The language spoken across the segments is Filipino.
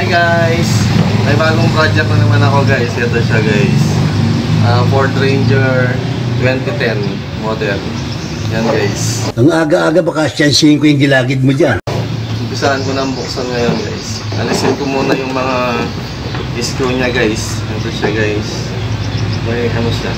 Hi guys! May bagong project na naman ako guys. Ito siya guys. Ford Ranger 2010 model. Yan guys. Ang aga-aga baka siyansihin ko yung gilagid mo dyan. Umpisahan ko nang buksan ngayon guys. Alisin ko muna yung mga screw niya guys. Ito siya guys. May ano siya.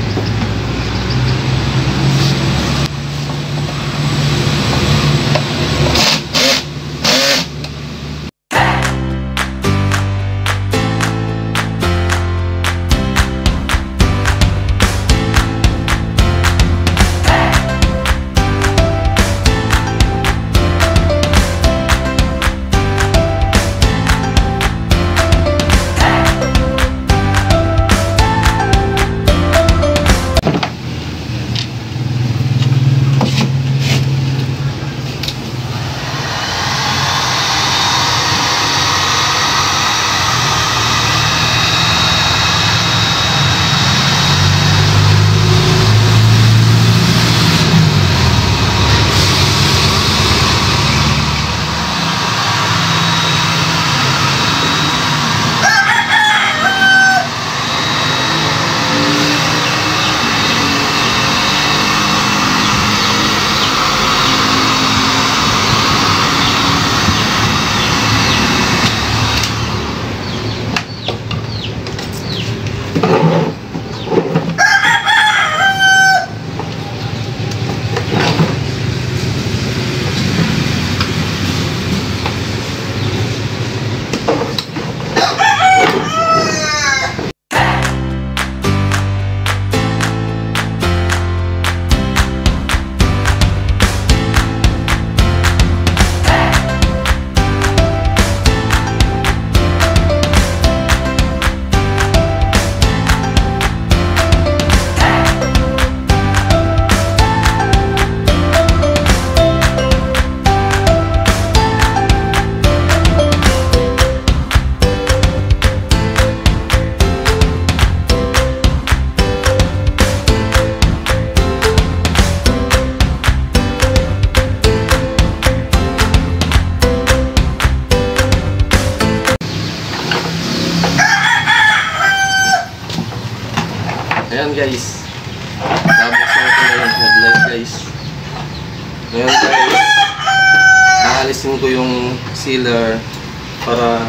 Ayan guys, nabuksan ko na yung headlight guys. Ngayon guys, aalisin ko yung sealer para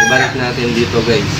ibalik natin dito guys.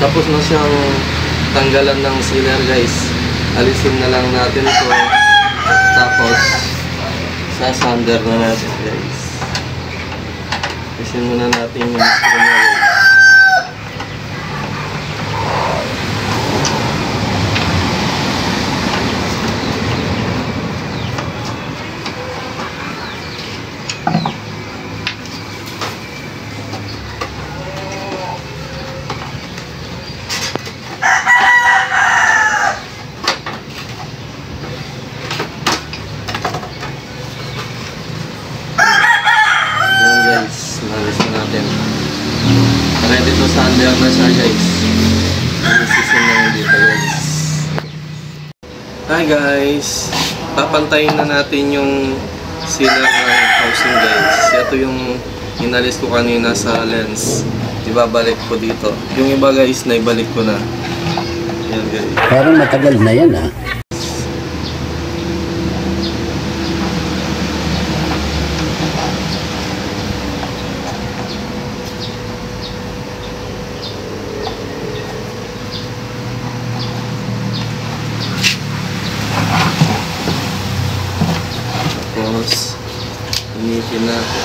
Tapos na siyang tanggalan ng sealer guys. Alisin na lang natin ito. Tapos sasander na natin guys. Alisin muna natin yung screw niya guys. Ready to sander na siya guys. Isisin na yung dito guys. Hi guys, papantayin na natin yung sealer ng housing guys. Ito yung inalis ko kanina sa lens. Ibabalik ko dito. Yung iba guys, naibalik ko na. Yan guys. Parang matagal na yan ah. natin.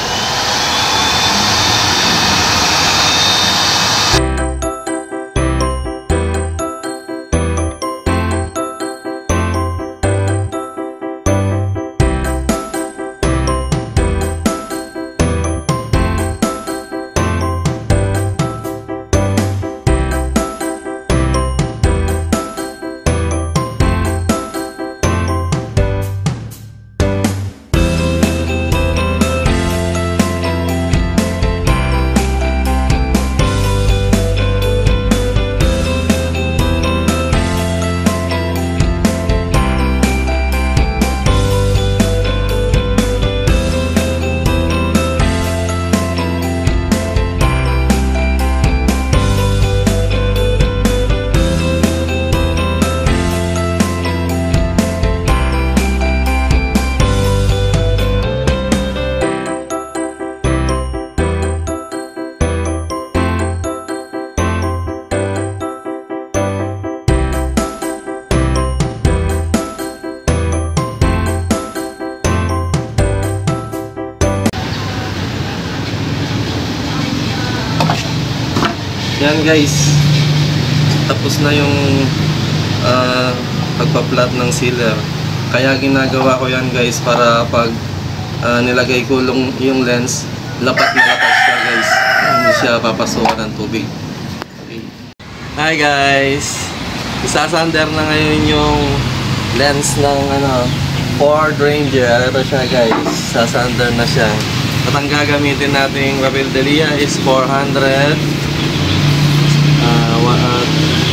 Yan guys, tapos na yung pagpa-flat ng sealer. Kaya ginagawa ko yan guys para pag nilagay ko yung lens, lapat na lapat siya guys. Hindi siya papasukan ng tubig. Okay. Hi guys, isasander na ngayon yung lens ng Ford Ranger. Ito siya guys, sasander na siya. At ang gagamitin nating papel de lija is 400,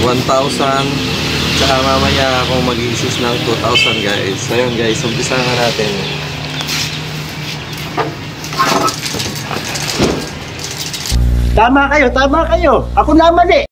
1,000, tsaka mamaya ako mag-i-assist ng 2,000 guys. So yun guys, umpisa na natin. Tama kayo. Ako na mali.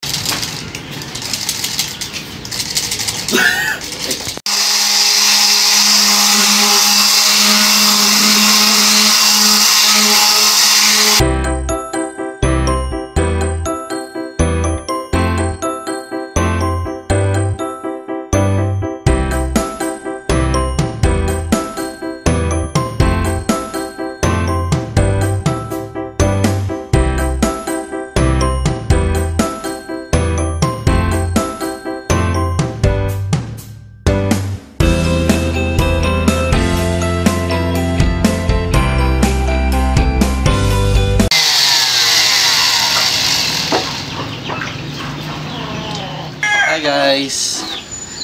Hi guys,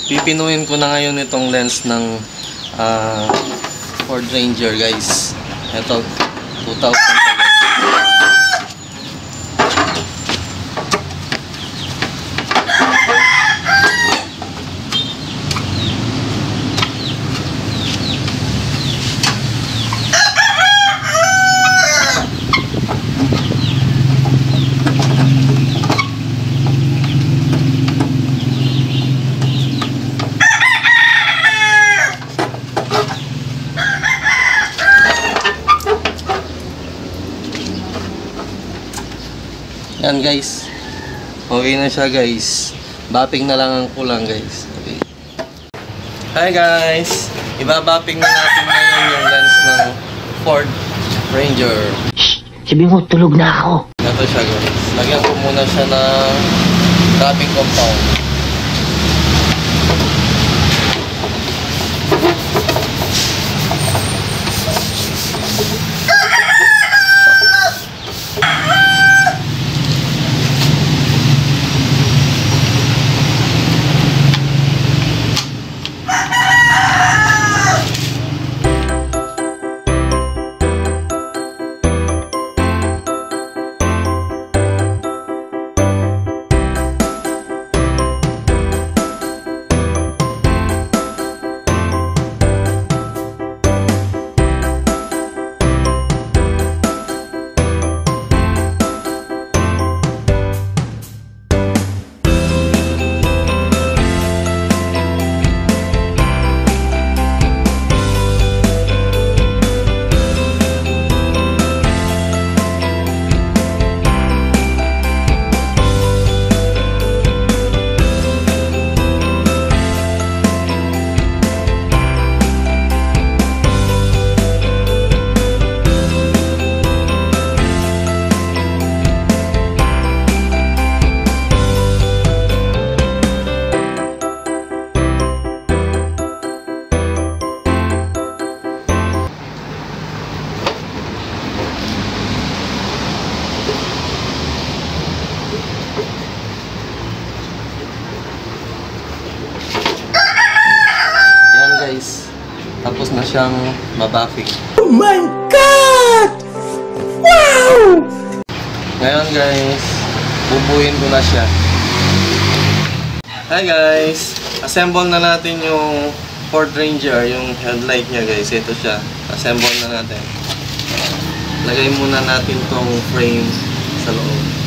pipinuin ko na ngayon itong lens ng Ford Ranger guys. Ito 2,000 pa guys. Yan guys, okay na siya guys. Bapping na lang ang kulang guys. Okay. Hi guys, ibabapping na natin ngayon yung lens ng Ford Ranger. Sabi mo, tulog na ako. Ito siya guys, lagyan ko muna siya ng wrapping compound. siyang mabuffing. Oh my God! Wow! Ngayon guys, bubuin ko na siya. Hi guys! Assemble na natin yung Ford Ranger, yung headlight niya guys. Ito siya. Assemble na natin. Lagay muna natin tong frame sa loob.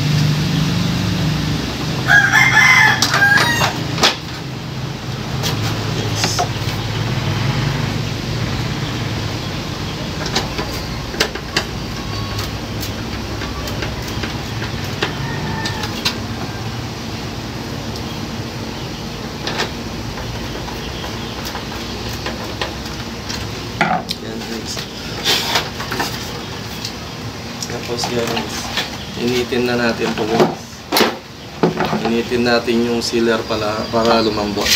Tapos guys, initin na natin ito guys. Initin natin yung sealer para lumambot.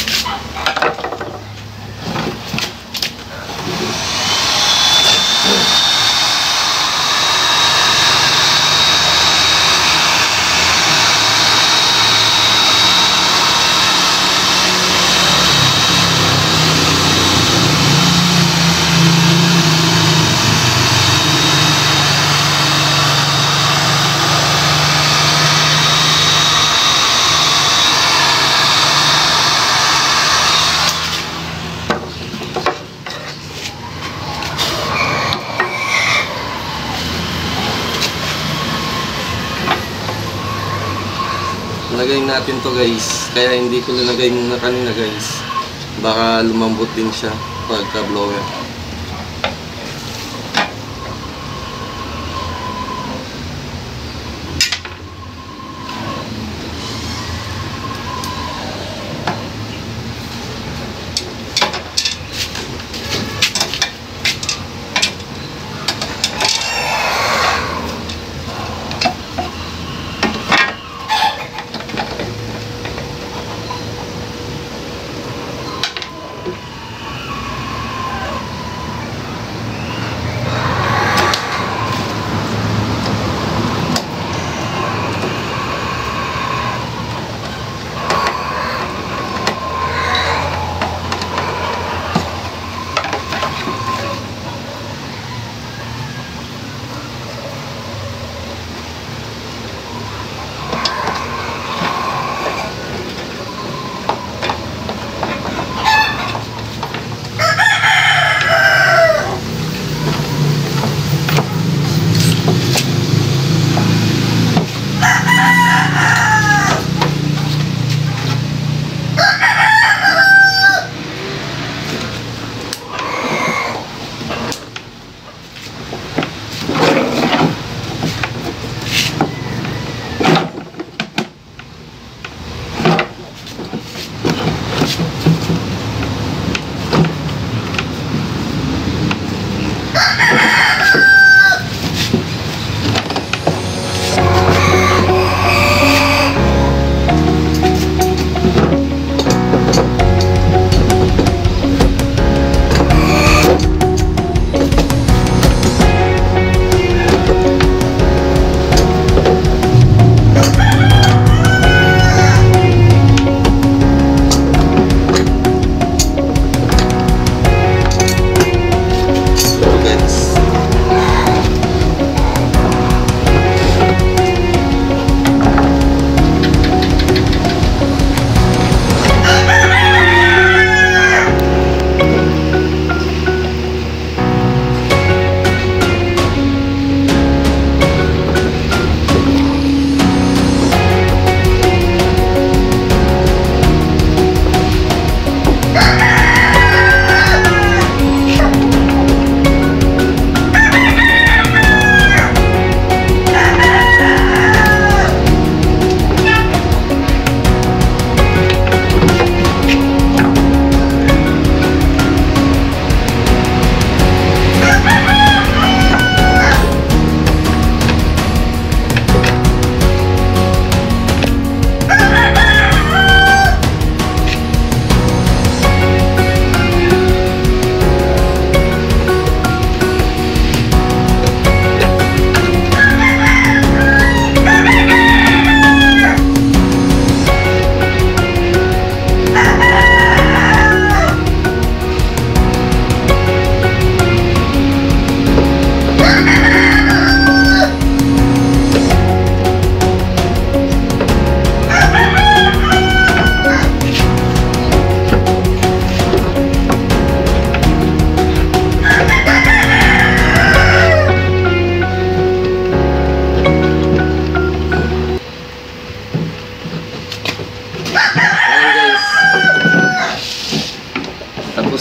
Lagay natin to guys, kaya hindi ko nilagay muna kanina guys, baka lumambot din siya pagka blower.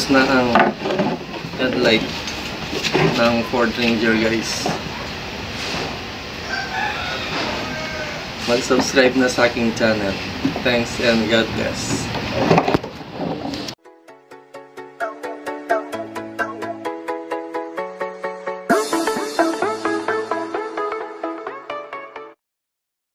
Tapos na ang headlight ng Ford Ranger, guys. Mag-subscribe na sa aking channel. Thanks and God bless.